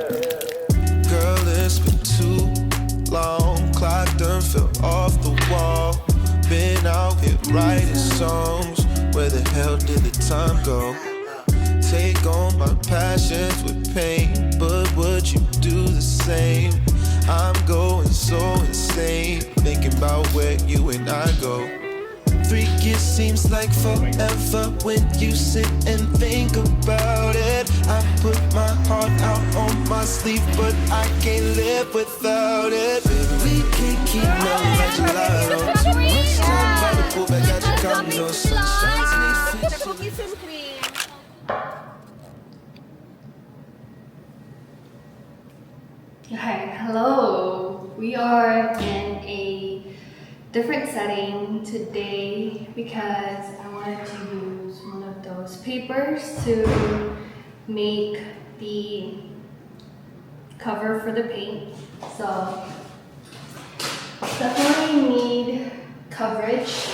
Girl, it's been too long. Clock done fell off the wall. Been out here writing songs. Where the hell did the time go? Take on my passions with pain, but would you do the same? I'm going so insane, thinking about where you and I go. 3 years seems like forever when you sit and think about it. I put my heart out on my sleeve, but I can't live without it. Baby, we can't keep nothing like gelato. Too much time by the pool, back out your condo. Cookies and cream. Hi, hello. We are in a different setting today because I wanted to use one of those papers to make the cover for the paint. So definitely need coverage.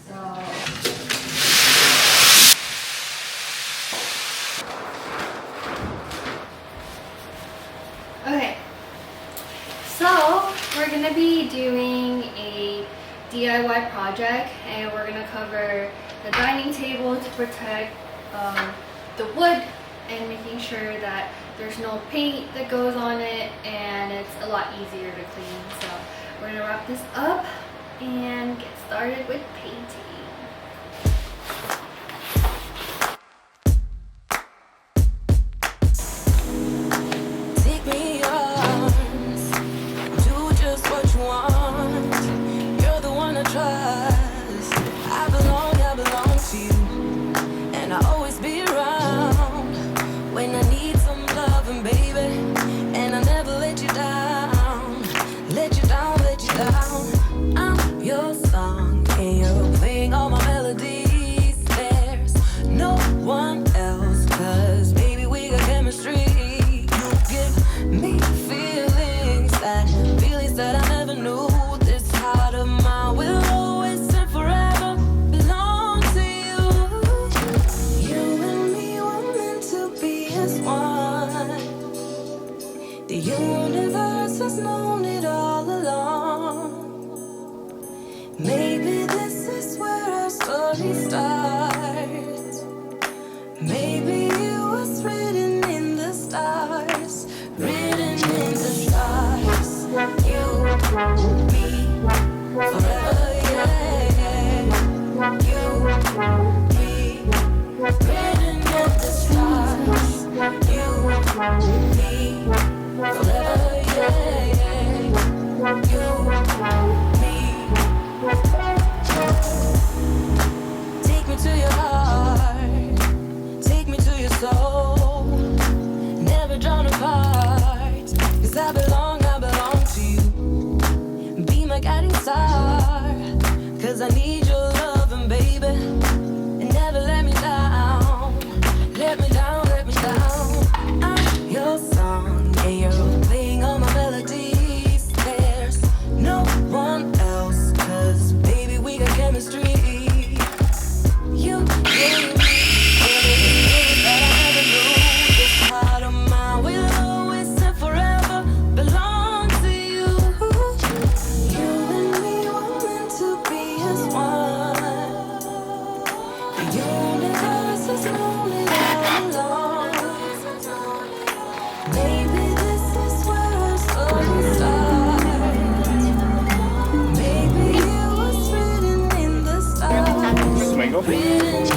So okay, so we're gonna be doing a DIY project, and we're gonna cover the dining table to protect the wood and making sure that there's no paint that goes on it, and it's a lot easier to clean. So we're gonna wrap this up and get started with painting. Cause I need your loving, baby, and never let me down. Let me down, let me down. I'm your song, and you're playing all my melodies. There's no one else, cause baby, we got chemistry. You gave me everything that I never knew. This heart of mine will always and forever belong to you. You and me were meant to be as one. The universe has known it all along. Maybe this is where our story starts. Maybe it was written in the stars. Mango? Written